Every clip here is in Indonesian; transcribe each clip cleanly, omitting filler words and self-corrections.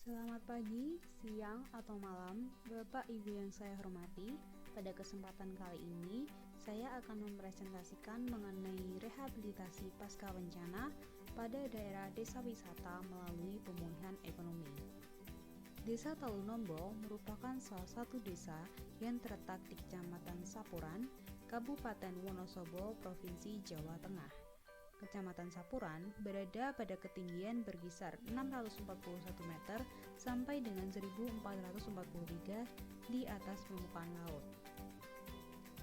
Selamat pagi, siang, atau malam, Bapak Ibu yang saya hormati. Pada kesempatan kali ini, saya akan mempresentasikan mengenai rehabilitasi pasca bencana pada daerah desa wisata melalui pemulihan ekonomi. Desa Talunombo merupakan salah satu desa yang terletak di Kecamatan Sapuran, Kabupaten Wonosobo, Provinsi Jawa Tengah. Kecamatan Sapuran berada pada ketinggian berkisar 641 meter sampai dengan 1443 di atas permukaan laut.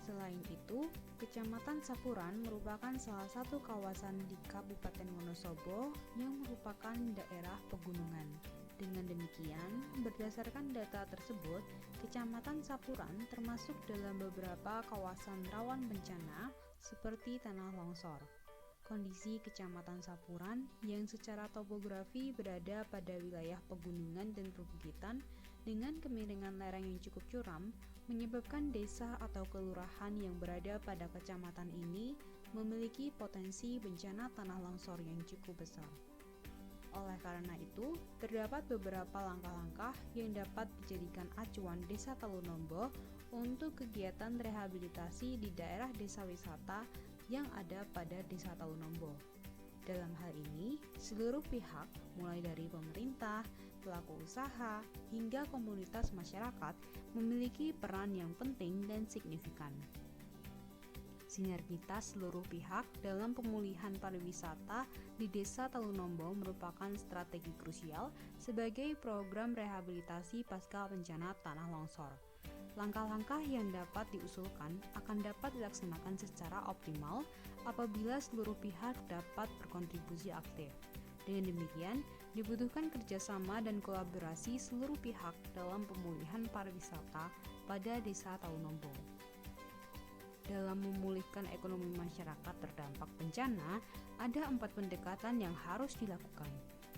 Selain itu, Kecamatan Sapuran merupakan salah satu kawasan di Kabupaten Wonosobo yang merupakan daerah pegunungan. Dengan demikian, berdasarkan data tersebut, Kecamatan Sapuran termasuk dalam beberapa kawasan rawan bencana seperti tanah longsor. Kondisi Kecamatan Sapuran yang secara topografi berada pada wilayah pegunungan dan perbukitan dengan kemiringan lereng yang cukup curam menyebabkan desa atau kelurahan yang berada pada kecamatan ini memiliki potensi bencana tanah longsor yang cukup besar. Oleh karena itu, terdapat beberapa langkah-langkah yang dapat dijadikan acuan Desa Talunombo untuk kegiatan rehabilitasi di daerah desa wisata yang ada pada Desa Talunombo. Dalam hal ini, seluruh pihak, mulai dari pemerintah, pelaku usaha, hingga komunitas masyarakat, memiliki peran yang penting dan signifikan. Sinergitas seluruh pihak dalam pemulihan pariwisata di Desa Talunombo merupakan strategi krusial sebagai program rehabilitasi pasca bencana tanah longsor. Langkah-langkah yang dapat diusulkan akan dapat dilaksanakan secara optimal apabila seluruh pihak dapat berkontribusi aktif. Dengan demikian, dibutuhkan kerjasama dan kolaborasi seluruh pihak dalam pemulihan pariwisata pada Desa Talunombo. Dalam memulihkan ekonomi masyarakat terdampak bencana, ada 4 pendekatan yang harus dilakukan.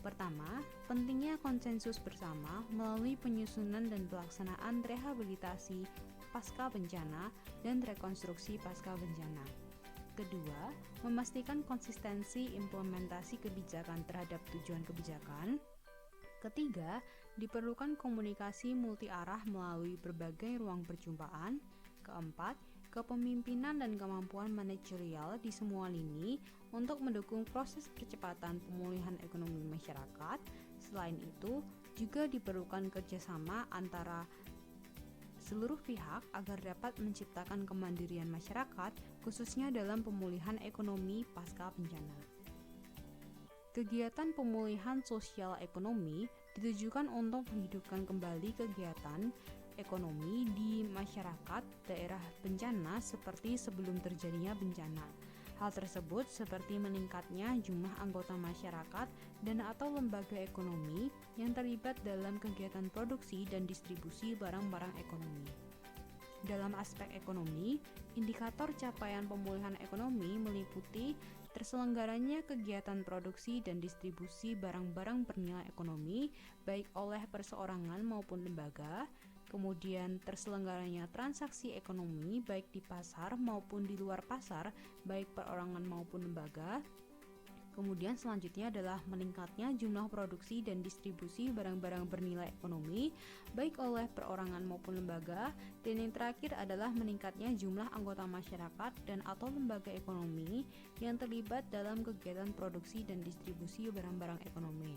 Pertama, pentingnya konsensus bersama melalui penyusunan dan pelaksanaan rehabilitasi pasca bencana dan rekonstruksi pasca bencana. Kedua, memastikan konsistensi implementasi kebijakan terhadap tujuan kebijakan. Ketiga, diperlukan komunikasi multi arah melalui berbagai ruang perjumpaan. Keempat, kepemimpinan dan kemampuan manajerial di semua lini untuk mendukung proses percepatan pemulihan ekonomi masyarakat. Selain itu, juga diperlukan kerjasama antara seluruh pihak agar dapat menciptakan kemandirian masyarakat, khususnya dalam pemulihan ekonomi pasca bencana. Kegiatan pemulihan sosial ekonomi ditujukan untuk menghidupkan kembali kegiatan ekonomi di masyarakat daerah bencana seperti sebelum terjadinya bencana. Hal tersebut seperti meningkatnya jumlah anggota masyarakat dan atau lembaga ekonomi yang terlibat dalam kegiatan produksi dan distribusi barang-barang ekonomi. Dalam aspek ekonomi, indikator capaian pemulihan ekonomi meliputi terselenggaranya kegiatan produksi dan distribusi barang-barang bernilai ekonomi baik oleh perseorangan maupun lembaga, kemudian terselenggaranya transaksi ekonomi baik di pasar maupun di luar pasar baik perorangan maupun lembaga. Kemudian selanjutnya adalah meningkatnya jumlah produksi dan distribusi barang-barang bernilai ekonomi baik oleh perorangan maupun lembaga, dan yang terakhir adalah meningkatnya jumlah anggota masyarakat dan atau lembaga ekonomi yang terlibat dalam kegiatan produksi dan distribusi barang-barang ekonomi.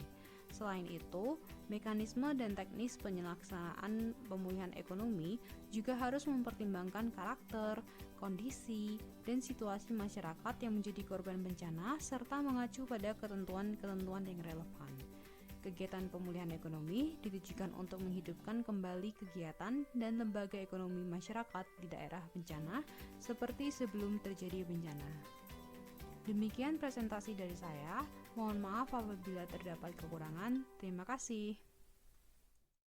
Selain itu, mekanisme dan teknis penyelaksanaan pemulihan ekonomi juga harus mempertimbangkan karakter, kondisi, dan situasi masyarakat yang menjadi korban bencana serta mengacu pada ketentuan-ketentuan yang relevan. Kegiatan pemulihan ekonomi ditujukan untuk menghidupkan kembali kegiatan dan lembaga ekonomi masyarakat di daerah bencana seperti sebelum terjadi bencana. Demikian presentasi dari saya. Mohon maaf apabila terdapat kekurangan. Terima kasih.